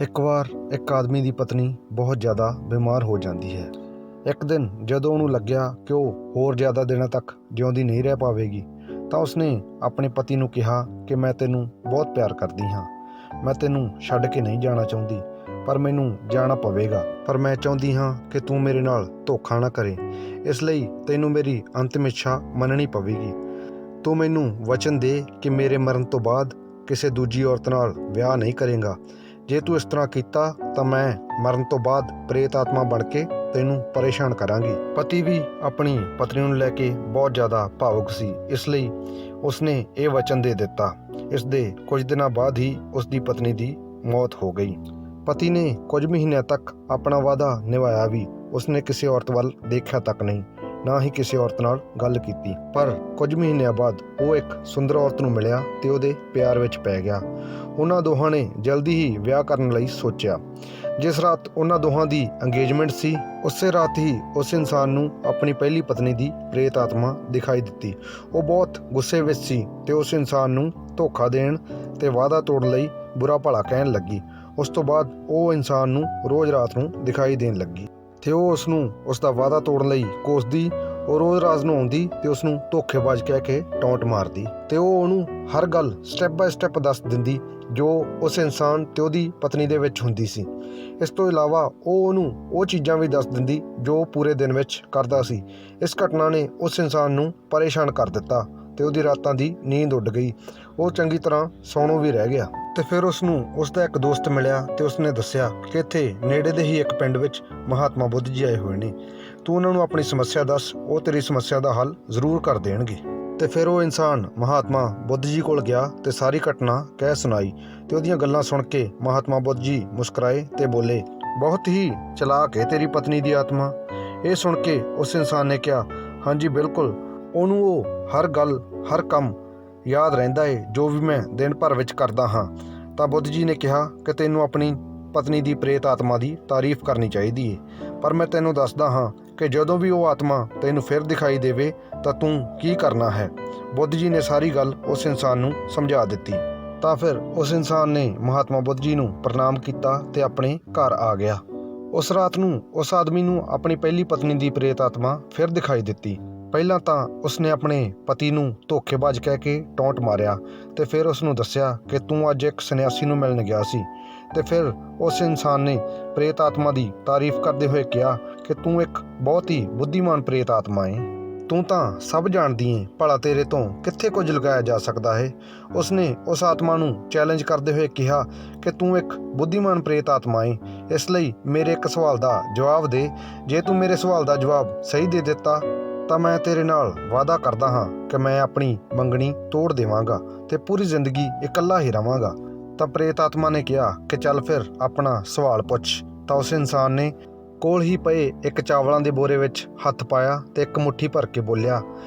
ਇੱਕ ਵਾਰ ਇੱਕ ਆਦਮੀ ਦੀ ਪਤਨੀ ਬਹੁਤ ਜ਼ਿਆਦਾ ਬਿਮਾਰ ਹੋ ਜਾਂਦੀ ਹੈ। ਇੱਕ ਦਿਨ ਜਦੋਂ ਉਹਨੂੰ ਲੱਗਿਆ ਕਿ ਉਹ ਹੋਰ ਜ਼ਿਆਦਾ ਦਿਨਾਂ ਤੱਕ ਜਿਉਂਦੀ ਨਹੀਂ ਰਹਿ ਪਾਵੇਗੀ, ਤਾਂ ਉਸਨੇ ਆਪਣੇ ਪਤੀ ਨੂੰ ਕਿਹਾ ਕਿ ਮੈਂ ਤੈਨੂੰ ਬਹੁਤ ਪਿਆਰ ਕਰਦੀ ਹਾਂ, ਮੈਂ ਤੈਨੂੰ ਛੱਡ ਕੇ ਨਹੀਂ ਜਾਣਾ ਚਾਹੁੰਦੀ, ਪਰ ਮੈਨੂੰ ਜਾਣਾ ਪਵੇਗਾ। ਪਰ ਮੈਂ ਚਾਹੁੰਦੀ ਹਾਂ ਕਿ ਤੂੰ ਮੇਰੇ ਨਾਲ ਧੋਖਾ ਨਾ ਕਰੇ, ਇਸ ਲਈ ਤੈਨੂੰ ਮੇਰੀ ਅੰਤਿਮ ਇੱਛਾ ਮੰਨਣੀ ਪਵੇਗੀ। ਤੂੰ ਮੈਨੂੰ ਵਚਨ ਦੇ ਕਿ ਮੇਰੇ ਮਰਨ ਤੋਂ ਬਾਅਦ ਕਿਸੇ ਦੂਜੀ ਔਰਤ ਨਾਲ ਵਿਆਹ ਨਹੀਂ ਕਰੇਗਾ। ਜੇ ਤੂੰ ਇਸ ਤਰ੍ਹਾਂ ਕੀਤਾ ਤਾਂ ਮੈਂ ਮਰਨ ਤੋਂ ਬਾਅਦ ਪ੍ਰੇਤ ਆਤਮਾ ਬਣ ਕੇ ਤੈਨੂੰ ਪਰੇਸ਼ਾਨ ਕਰਾਂਗੀ। ਪਤੀ ਵੀ ਆਪਣੀ ਪਤਨੀ ਨੂੰ ਲੈ ਕੇ ਬਹੁਤ ਜ਼ਿਆਦਾ ਭਾਵੁਕ ਸੀ, ਇਸ ਲਈ ਉਸਨੇ ਇਹ ਵਚਨ ਦੇ ਦਿੱਤਾ। ਇਸ ਦੇ ਕੁਝ ਦਿਨਾਂ ਬਾਅਦ ਹੀ ਉਸ ਦੀ ਪਤਨੀ ਦੀ ਮੌਤ ਹੋ ਗਈ। ਪਤੀ ਨੇ ਕੁਝ ਮਹੀਨਿਆਂ ਤੱਕ ਆਪਣਾ ਵਾਅਦਾ ਨਿਭਾਇਆ ਵੀ। ਉਸਨੇ ਕਿਸੇ ਔਰਤ ਵੱਲ ਦੇਖਿਆ ਤੱਕ ਨਹੀਂ, ਨਾ ਹੀ ਕਿਸੇ ਔਰਤ ਨਾਲ ਗੱਲ ਕੀਤੀ। ਪਰ ਕੁਝ ਮਹੀਨਿਆਂ ਬਾਅਦ ਉਹ ਇੱਕ ਸੁੰਦਰ ਔਰਤ ਨੂੰ ਮਿਲਿਆ ਤੇ ਉਹਦੇ ਪਿਆਰ ਵਿੱਚ ਪੈ ਗਿਆ। ਉਹਨਾਂ ਦੋਹਾਂ ਨੇ ਜਲਦੀ ਹੀ ਵਿਆਹ ਕਰਨ ਲਈ ਸੋਚਿਆ। ਜਿਸ ਰਾਤ ਉਹਨਾਂ ਦੋਹਾਂ ਦੀ ਅੰਗੇਜਮੈਂਟ ਸੀ, ਉਸੇ ਰਾਤ ਹੀ ਉਸ ਇਨਸਾਨ ਨੂੰ ਆਪਣੀ ਪਹਿਲੀ ਪਤਨੀ ਦੀ ਪ੍ਰੇਤ ਆਤਮਾ ਦਿਖਾਈ ਦਿੱਤੀ। ਉਹ ਬਹੁਤ ਗੁੱਸੇ ਵਿੱਚ ਸੀ ਤੇ ਉਸ ਇਨਸਾਨ ਨੂੰ ਧੋਖਾ ਦੇਣ ਤੇ ਵਾਅਦਾ ਤੋੜਨ ਲਈ ਬੁਰਾ ਭਲਾ ਕਹਿਣ ਲੱਗੀ। ਉਸ ਤੋਂ ਬਾਅਦ ਉਹ ਇਨਸਾਨ ਨੂੰ ਰੋਜ਼ ਰਾਤ ਨੂੰ ਦਿਖਾਈ ਦੇਣ ਲੱਗੀ ਤੇ ਉਹ ਉਸ ਨੂੰ ਉਸ ਦਾ ਵਾਅਦਾ ਤੋੜਨ ਲਈ ਕੋਸਦੀ। ਉਹ ਰੋਜ਼ ਰਾਤ ਨੂੰ ਆਉਂਦੀ ਤੇ ਉਸ ਨੂੰ ਧੋਖੇਬਾਜ਼ ਕਹਿ ਕੇ ਟੌਂਟ ਮਾਰਦੀ ਤੇ ਉਹ ਉਹਨੂੰ ਹਰ ਗੱਲ ਸਟੈਪ ਬਾਏ ਸਟੈਪ ਦੱਸ ਦਿੰਦੀ ਜੋ ਉਸ ਇਨਸਾਨ ਤੇ ਉਹਦੀ ਪਤਨੀ ਦੇ ਵਿੱਚ ਹੁੰਦੀ ਸੀ। ਇਸ ਤੋਂ ਇਲਾਵਾ ਉਹ ਉਹਨੂੰ ਉਹ ਚੀਜ਼ਾਂ ਵੀ ਦੱਸ ਦਿੰਦੀ ਜੋ ਉਹ ਪੂਰੇ ਦਿਨ ਵਿੱਚ ਕਰਦਾ ਸੀ। ਇਸ ਘਟਨਾ ਨੇ ਉਸ ਇਨਸਾਨ ਨੂੰ ਪਰੇਸ਼ਾਨ ਕਰ ਦਿੱਤਾ ਤੇ ਉਹਦੀ ਰਾਤਾਂ ਦੀ ਨੀਂਦ ਉੱਡ ਗਈ। ਉਹ ਚੰਗੀ ਤਰ੍ਹਾਂ ਸੌਣੋਂ ਵੀ ਰਹਿ ਗਿਆ। ਤੇ ਫਿਰ ਉਸਨੂੰ ਉਸਦਾ ਇੱਕ ਦੋਸਤ ਮਿਲਿਆ ਤੇ ਉਸਨੇ ਦੱਸਿਆ ਕਿ ਇੱਥੇ ਨੇੜੇ ਦੇ ਹੀ ਇੱਕ ਪਿੰਡ ਵਿੱਚ ਮਹਾਤਮਾ ਬੁੱਧ ਜੀ ਆਏ ਹੋਏ ਨੇ। ਤੂੰ ਉਹਨਾਂ ਨੂੰ ਆਪਣੀ ਸਮੱਸਿਆ ਦੱਸ, ਉਹ ਤੇਰੀ ਸਮੱਸਿਆ ਦਾ ਹੱਲ ਜ਼ਰੂਰ ਕਰ ਦੇਣਗੇ। ਤੇ ਫਿਰ ਉਹ ਇਨਸਾਨ ਮਹਾਤਮਾ ਬੁੱਧ ਜੀ ਕੋਲ ਗਿਆ ਤੇ ਸਾਰੀ ਘਟਨਾ ਕਹਿ ਸੁਣਾਈ ਤੇ ਉਹਦੀਆਂ ਗੱਲਾਂ ਸੁਣ ਕੇ ਮਹਾਤਮਾ ਬੁੱਧ ਜੀ ਮੁਸਕਰਾਏ ਤੇ ਬੋਲੇ, ਬਹੁਤ ਹੀ ਚਲਾਕ ਹੈ ਤੇਰੀ ਪਤਨੀ ਦੀ ਆਤਮਾ। ਇਹ ਸੁਣ ਕੇ ਉਸ ਇਨਸਾਨ ਨੇ ਕਿਹਾ, ਹਾਂਜੀ ਬਿਲਕੁਲ, ਉਹਨੂੰ ਉਹ ਹਰ ਗੱਲ ਹਰ ਕੰਮ ਯਾਦ ਰਹਿੰਦਾ ਏ ਜੋ ਵੀ ਮੈਂ ਦਿਨ ਭਰ ਵਿੱਚ ਕਰਦਾ ਹਾਂ। ਤਾਂ ਬੁੱਧ ਜੀ ਨੇ ਕਿਹਾ ਕਿ ਤੈਨੂੰ ਆਪਣੀ ਪਤਨੀ ਦੀ ਪ੍ਰੇਤ ਆਤਮਾ ਦੀ ਤਾਰੀਫ ਕਰਨੀ ਚਾਹੀਦੀ ਏ, ਪਰ ਮੈਂ ਤੈਨੂੰ ਦੱਸਦਾ ਹਾਂ ਕਿ ਜਦੋਂ ਵੀ ਉਹ ਆਤਮਾ ਤੈਨੂੰ ਫਿਰ ਦਿਖਾਈ ਦੇਵੇ ਤਾਂ ਤੂੰ ਕੀ ਕਰਨਾ ਹੈ। ਬੁੱਧ ਜੀ ਨੇ ਸਾਰੀ ਗੱਲ ਉਸ ਇਨਸਾਨ ਨੂੰ ਸਮਝਾ ਦਿੱਤੀ। ਤਾਂ ਫਿਰ ਉਸ ਇਨਸਾਨ ਨੇ ਮਹਾਤਮਾ ਬੁੱਧ ਜੀ ਨੂੰ ਪ੍ਰਣਾਮ ਕੀਤਾ ਤੇ ਆਪਣੇ ਘਰ ਆ ਗਿਆ। ਉਸ ਰਾਤ ਨੂੰ ਉਸ ਆਦਮੀ ਨੂੰ ਆਪਣੀ ਪਹਿਲੀ ਪਤਨੀ ਦੀ ਪ੍ਰੇਤ ਆਤਮਾ ਫਿਰ ਦਿਖਾਈ ਦਿੱਤੀ। ਪਹਿਲਾਂ ਤਾਂ ਉਸਨੇ ਆਪਣੇ ਪਤੀ ਨੂੰ ਧੋਖੇਬਾਜ਼ ਕਹਿ ਕੇ ਟੌਂਟ ਮਾਰਿਆ ਤੇ ਫਿਰ ਉਸਨੂੰ ਦੱਸਿਆ ਕਿ ਤੂੰ ਅੱਜ ਇੱਕ ਸੰਨਿਆਸੀ ਨੂੰ ਮਿਲਣ ਗਿਆ ਸੀ। ਤੇ ਫਿਰ ਉਸ ਇਨਸਾਨ ਨੇ ਪ੍ਰੇਤ ਆਤਮਾ ਦੀ ਤਾਰੀਫ ਕਰਦੇ ਹੋਏ ਕਿਹਾ ਕਿ ਤੂੰ ਇੱਕ ਬਹੁਤ ਹੀ ਬੁੱਧੀਮਾਨ ਪ੍ਰੇਤ ਆਤਮਾ ਏ, ਤੂੰ ਤਾਂ ਸਭ ਜਾਣਦੀ ਏ, ਭਲਾ ਤੇਰੇ ਤੋਂ ਕਿੱਥੇ ਕੁਝ ਲੁਕਾਇਆ ਜਾ ਸਕਦਾ ਹੈ। ਉਸਨੇ ਉਸ ਆਤਮਾ ਨੂੰ ਚੈਲੰਜ ਕਰਦੇ ਹੋਏ ਕਿਹਾ ਕਿ ਤੂੰ ਇੱਕ ਬੁੱਧੀਮਾਨ ਪ੍ਰੇਤ ਆਤਮਾ ਏ, ਇਸ ਲਈ ਮੇਰੇ ਇੱਕ ਸਵਾਲ ਦਾ ਜਵਾਬ ਦੇ। ਜੇ ਤੂੰ ਮੇਰੇ ਸਵਾਲ ਦਾ ਜਵਾਬ ਸਹੀ ਦੇ ਦਿੱਤਾ ਤਾਂ ਮੈਂ ਤੇਰੇ ਨਾਲ ਵਾਅਦਾ ਕਰਦਾ ਹਾਂ ਕਿ ਮੈਂ ਆਪਣੀ ਮੰਗਣੀ ਤੋੜ ਦੇਵਾਂਗਾ ਤੇ ਪੂਰੀ ਜ਼ਿੰਦਗੀ ਇਕੱਲਾ ਹੀ ਰਵਾਂਗਾ। ਤਾਂ ਪ੍ਰੇਤ ਆਤਮਾ ਨੇ ਕਿਹਾ ਕਿ ਚੱਲ ਫਿਰ ਆਪਣਾ ਸਵਾਲ ਪੁੱਛ। ਤਾਂ ਉਸ ਇਨਸਾਨ ਨੇ ਕੋਲ ਹੀ ਪਏ ਇੱਕ ਚਾਵਲਾਂ ਦੇ ਬੋਰੇ ਵਿੱਚ ਹੱਥ ਪਾਇਆ ਤੇ ਇੱਕ ਮੁੱਠੀ ਭਰ ਕੇ ਬੋਲਿਆ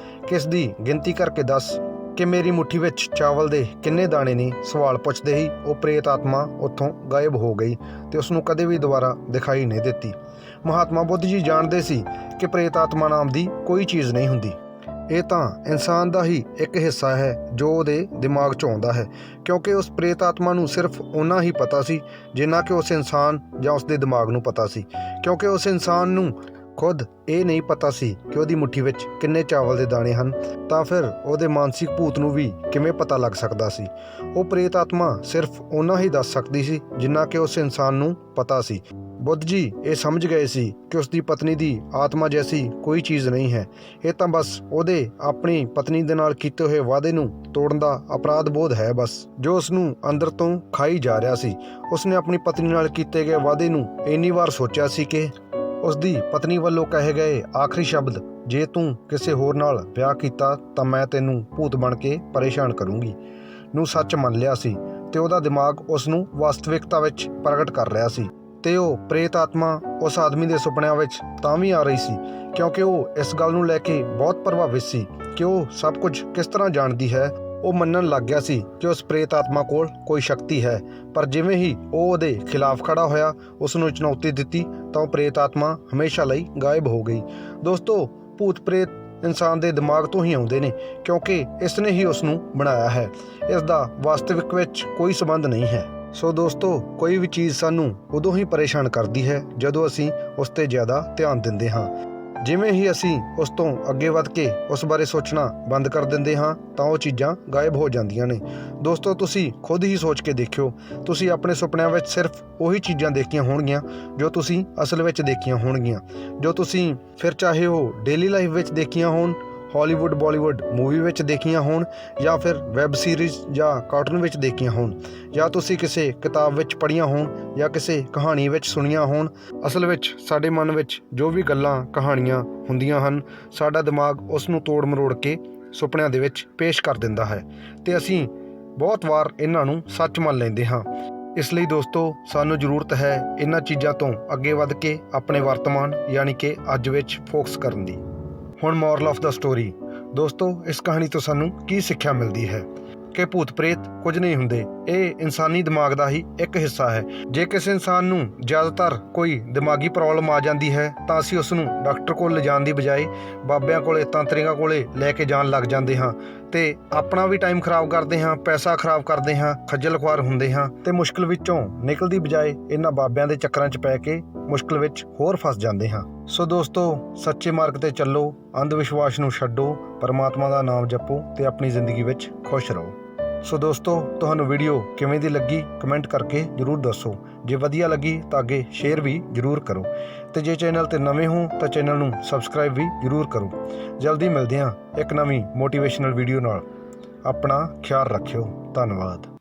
ਕਿ ਇਸ ਦੀ ਗਿਣਤੀ ਕਰਕੇ ਦੱਸ ਕਿ ਮੇਰੀ ਮੁੱਠੀ ਵਿੱਚ ਚਾਵਲ ਦੇ ਕਿੰਨੇ ਦਾਣੇ ਨੇ। ਸਵਾਲ ਪੁੱਛਦੇ ਹੀ ਉਹ ਪ੍ਰੇਤ ਆਤਮਾ ਉੱਥੋਂ ਗਾਇਬ ਹੋ ਗਈ ਤੇ ਉਸਨੂੰ ਕਦੇ ਵੀ ਦੁਬਾਰਾ ਦਿਖਾਈ ਨਹੀਂ ਦਿੱਤੀ। ਮਹਾਤਮਾ ਬੁੱਧ ਜੀ ਜਾਣਦੇ ਸੀ ਕਿ ਪ੍ਰੇਤ ਆਤਮਾ ਨਾਮ ਦੀ ਕੋਈ ਚੀਜ਼ ਨਹੀਂ ਹੁੰਦੀ। ਇਹ ਤਾਂ ਇਨਸਾਨ ਦਾ ਹੀ ਇੱਕ ਹਿੱਸਾ ਹੈ ਜੋ ਉਹਦੇ ਦਿਮਾਗ 'ਚ ਆਉਂਦਾ ਹੈ, ਕਿਉਂਕਿ ਉਸ ਪ੍ਰੇਤ ਆਤਮਾ ਨੂੰ ਸਿਰਫ ਓਨਾ ਹੀ ਪਤਾ ਸੀ ਜਿੰਨਾ ਕਿ ਉਸ ਇਨਸਾਨ ਜਾਂ ਉਸਦੇ ਦਿਮਾਗ ਨੂੰ ਪਤਾ ਸੀ, ਕਿਉਂਕਿ ਉਸ ਇਨਸਾਨ ਨੂੰ ਖੁਦ ਇਹ ਨਹੀਂ ਪਤਾ ਸੀ ਕਿ ਉਹਦੀ ਮੁੱਠੀ ਵਿੱਚ ਕਿੰਨੇ ਚਾਵਲ ਦੇ ਦਾਣੇ ਹਨ। ਤਾਂ ਫਿਰ ਉਹਦੇ ਮਾਨਸਿਕ ਭੂਤ ਨੂੰ ਵੀ ਕਿਵੇਂ ਪਤਾ ਲੱਗ ਸਕਦਾ ਸੀ। ਉਹ ਪ੍ਰੇਤ ਆਤਮਾ ਸਿਰਫ ਓਨਾ ਹੀ ਦੱਸ ਸਕਦੀ ਸੀ ਜਿੰਨਾ ਕਿ ਉਸ ਇਨਸਾਨ ਨੂੰ ਪਤਾ ਸੀ। ਬੁੱਧ ਜੀ ਇਹ ਸਮਝ ਗਏ ਸੀ ਕਿ ਉਸ ਦੀ ਪਤਨੀ ਦੀ ਆਤਮਾ ਜੈਸੀ ਕੋਈ ਚੀਜ਼ ਨਹੀਂ ਹੈ। ਇਹ ਤਾਂ ਬਸ ਉਹਦੇ ਆਪਣੀ ਪਤਨੀ ਦੇ ਨਾਲ ਕੀਤੇ ਹੋਏ ਵਾਅਦੇ ਨੂੰ ਤੋੜਨ ਦਾ ਅਪਰਾਧ ਬੋਧ ਹੈ ਬਸ, ਜੋ ਉਸ ਨੂੰ ਅੰਦਰ ਤੋਂ ਖਾਈ ਜਾ ਰਿਹਾ ਸੀ। ਉਸਨੇ ਆਪਣੀ ਪਤਨੀ ਨਾਲ ਕੀਤੇ ਗਏ ਵਾਅਦੇ ਨੂੰ ਇੰਨੀ ਵਾਰ ਸੋਚਿਆ ਸੀ ਕਿ ਉਸਦੀ ਪਤਨੀ ਵੱਲੋਂ ਕਹੇ ਗਏ ਆਖਰੀ ਸ਼ਬਦ, ਜੇ ਤੂੰ ਕਿਸੇ ਹੋਰ ਨਾਲ ਵਿਆਹ ਕੀਤਾ ਤਾਂ ਮੈਂ ਤੈਨੂੰ ਭੂਤ ਬਣ ਕੇ ਪਰੇਸ਼ਾਨ ਕਰੂੰਗੀ, ਨੂੰ ਸੱਚ ਮੰਨ ਲਿਆ ਸੀ ਤੇ ਉਹਦਾ ਦਿਮਾਗ ਉਸ ਨੂੰ ਵਾਸਤਵਿਕਤਾ ਵਿੱਚ ਪ੍ਰਗਟ ਕਰ ਰਿਹਾ ਸੀ। ਤੇ ਉਹ ਪ੍ਰੇਤ ਆਤਮਾ ਉਸ ਆਦਮੀ ਦੇ ਸੁਪਨਿਆਂ ਵਿੱਚ ਤਾਂ ਵੀ ਆ ਰਹੀ ਸੀ ਕਿਉਂਕਿ ਉਹ ਇਸ ਗੱਲ ਨੂੰ ਲੈ ਕੇ ਬਹੁਤ ਪ੍ਰਭਾਵਿਤ ਸੀ ਕਿ ਉਹ ਸਭ ਕੁਝ ਕਿਸ ਤਰ੍ਹਾਂ ਜਾਣਦੀ ਹੈ। ਉਹ ਮੰਨਣ ਲੱਗ ਗਿਆ ਸੀ ਕਿ ਉਸ ਪ੍ਰੇਤ ਆਤਮਾ ਕੋਲ ਕੋਈ ਸ਼ਕਤੀ ਹੈ, ਪਰ ਜਿਵੇਂ ਹੀ ਉਹ ਉਹਦੇ ਖਿਲਾਫ ਖੜਾ ਹੋਇਆ, ਉਸ ਨੂੰ ਚੁਣੌਤੀ ਦਿੱਤੀ, ਤਾਂ ਉਹ ਪ੍ਰੇਤ ਆਤਮਾ ਹਮੇਸ਼ਾ ਲਈ ਗਾਇਬ ਹੋ ਗਈ। ਦੋਸਤੋ, ਭੂਤ ਪ੍ਰੇਤ ਇਨਸਾਨ ਦੇ ਦਿਮਾਗ ਤੋਂ ਹੀ ਆਉਂਦੇ ਨੇ ਕਿਉਂਕਿ ਇਸ ਨੇ ਹੀ ਉਸ ਨੂੰ ਬਣਾਇਆ ਹੈ। ਇਸ ਦਾ ਵਾਸਤਵਿਕ ਵਿੱਚ ਕੋਈ ਸੰਬੰਧ ਨਹੀਂ ਹੈ। ਸੋ ਦੋਸਤੋ, ਕੋਈ ਵੀ ਚੀਜ਼ ਸਾਨੂੰ ਉਦੋਂ ਹੀ ਪਰੇਸ਼ਾਨ ਕਰਦੀ ਹੈ ਜਦੋਂ ਅਸੀਂ ਉਸ 'ਤੇ ਜ਼ਿਆਦਾ ਧਿਆਨ ਦਿੰਦੇ ਹਾਂ। ਜਿਵੇਂ ਹੀ ਅਸੀਂ ਉਸ ਤੋਂ ਅੱਗੇ ਵੱਧ ਕੇ ਉਸ ਬਾਰੇ ਸੋਚਣਾ ਬੰਦ ਕਰ ਦਿੰਦੇ ਹਾਂ ਤਾਂ ਉਹ ਚੀਜ਼ਾਂ ਗਾਇਬ ਹੋ ਜਾਂਦੀਆਂ ਨੇ। ਦੋਸਤੋ, ਤੁਸੀਂ ਖੁਦ ਹੀ ਸੋਚ ਕੇ ਦੇਖਿਓ, ਤੁਸੀਂ ਆਪਣੇ ਸੁਪਨਿਆਂ ਵਿੱਚ ਸਿਰਫ ਉਹੀ ਚੀਜ਼ਾਂ ਦੇਖੀਆਂ ਹੋਣਗੀਆਂ ਜੋ ਤੁਸੀਂ ਅਸਲ ਵਿੱਚ ਦੇਖੀਆਂ ਹੋਣਗੀਆਂ, ਜੋ ਤੁਸੀਂ ਫਿਰ ਚਾਹੇ ਉਹ ਡੇਲੀ ਲਾਈਫ ਵਿੱਚ ਦੇਖੀਆਂ ਹੋਣ, ਹਾਲੀਵੁੱਡ ਬਾਲੀਵੁੱਡ ਮੂਵੀ ਵਿੱਚ ਦੇਖੀਆਂ ਹੋਣ, ਜਾਂ ਫਿਰ ਵੈਬ ਸੀਰੀਜ਼ ਜਾਂ ਕਾਰਟੂਨ ਵਿੱਚ ਦੇਖੀਆਂ ਹੋਣ, ਜਾਂ ਤੁਸੀਂ ਕਿਸੇ ਕਿਤਾਬ ਵਿੱਚ ਪੜ੍ਹੀਆਂ ਹੋਣ ਜਾਂ ਕਿਸੇ ਕਹਾਣੀ ਵਿੱਚ ਸੁਣੀਆਂ ਹੋਣ। ਅਸਲ ਵਿੱਚ ਸਾਡੇ ਮਨ ਵਿੱਚ ਜੋ ਵੀ ਗੱਲਾਂ ਕਹਾਣੀਆਂ ਹੁੰਦੀਆਂ ਹਨ, ਸਾਡਾ ਦਿਮਾਗ ਉਸ ਨੂੰ ਤੋੜ ਮਰੋੜ ਕੇ ਸੁਪਨਿਆਂ ਦੇ ਵਿੱਚ ਪੇਸ਼ ਕਰ ਦਿੰਦਾ ਹੈ ਅਤੇ ਅਸੀਂ ਬਹੁਤ ਵਾਰ ਇਹਨਾਂ ਨੂੰ ਸੱਚ ਮੰਨ ਲੈਂਦੇ ਹਾਂ। ਇਸ ਲਈ ਦੋਸਤੋ, ਸਾਨੂੰ ਜ਼ਰੂਰਤ ਹੈ ਇਹਨਾਂ ਚੀਜ਼ਾਂ ਤੋਂ ਅੱਗੇ ਵੱਧ ਕੇ ਆਪਣੇ ਵਰਤਮਾਨ ਯਾਨੀ ਕਿ ਅੱਜ ਵਿੱਚ ਫੋਕਸ ਕਰਨ ਦੀ। ਹੁਣ ਮੋਰਲ ਆਫ ਦਾ ਸਟੋਰੀ। ਦੋਸਤੋ, ਇਸ ਕਹਾਣੀ ਤੋਂ ਸਾਨੂੰ ਕੀ ਸਿੱਖਿਆ ਮਿਲਦੀ ਹੈ ਕਿ ਭੂਤ ਪ੍ਰੇਤ ਕੁਝ ਨਹੀਂ ਹੁੰਦੇ, ਇਹ ਇਨਸਾਨੀ ਦਿਮਾਗ ਦਾ ਹੀ ਇੱਕ ਹਿੱਸਾ ਹੈ। ਜੇ ਕਿਸੇ ਇਨਸਾਨ ਨੂੰ ਜ਼ਿਆਦਾਤਰ ਕੋਈ ਦਿਮਾਗੀ ਪ੍ਰੋਬਲਮ ਆ ਜਾਂਦੀ ਹੈ ਤਾਂ ਅਸੀਂ ਉਸ ਨੂੰ ਡਾਕਟਰ ਕੋਲ ਲਿਜਾਣ ਦੀ ਬਜਾਏ ਬਾਬਿਆਂ ਕੋਲੇ, ਤਾਂਤਰਿਕਾਂ ਕੋਲੇ ਲੈ ਕੇ ਜਾਣ ਲੱਗ ਜਾਂਦੇ ਹਾਂ ਅਤੇ ਆਪਣਾ ਵੀ ਟਾਈਮ ਖਰਾਬ ਕਰਦੇ ਹਾਂ, ਪੈਸਾ ਖਰਾਬ ਕਰਦੇ ਹਾਂ, ਖੱਜਲ ਖੁਆਰ ਹੁੰਦੇ ਹਾਂ ਅਤੇ ਮੁਸ਼ਕਿਲ ਵਿੱਚੋਂ ਨਿਕਲ ਦੀ ਬਜਾਏ ਇਹਨਾਂ ਬਾਬਿਆਂ ਦੇ ਚੱਕਰਾਂ 'ਚ ਪੈ ਕੇ ਮੁਸ਼ਕਿਲ ਵਿੱਚ ਹੋਰ ਫਸ ਜਾਂਦੇ ਹਾਂ। ਸੋ ਦੋਸਤੋ, ਸੱਚੇ ਮਾਰਗ 'ਤੇ ਚੱਲੋ, ਅੰਧ ਵਿਸ਼ਵਾਸ ਨੂੰ ਛੱਡੋ, ਪਰਮਾਤਮਾ ਦਾ ਨਾਮ ਜਪੋ ਅਤੇ ਆਪਣੀ ਜ਼ਿੰਦਗੀ ਵਿੱਚ ਖੁਸ਼ ਰਹੋ। ਸੋ ਦੋਸਤੋ, ਤੁਹਾਨੂੰ ਵੀਡੀਓ ਕਿਵੇਂ ਦੀ ਲੱਗੀ ਕਮੈਂਟ ਕਰਕੇ ਜ਼ਰੂਰ ਦੱਸੋ। ਜੇ ਵਧੀਆ ਲੱਗੀ ਤਾਂ ਅੱਗੇ ਸ਼ੇਅਰ ਵੀ ਜ਼ਰੂਰ ਕਰੋ ਅਤੇ ਜੇ ਚੈਨਲ 'ਤੇ ਨਵੇਂ ਹੋ ਤਾਂ ਚੈਨਲ ਨੂੰ ਸਬਸਕ੍ਰਾਈਬ ਵੀ ਜ਼ਰੂਰ ਕਰੋ। ਜਲਦੀ ਮਿਲਦੇ ਹਾਂ ਇੱਕ ਨਵੀਂ ਮੋਟੀਵੇਸ਼ਨਲ ਵੀਡੀਓ ਨਾਲ। ਆਪਣਾ ਖਿਆਲ ਰੱਖਿਓ। ਧੰਨਵਾਦ।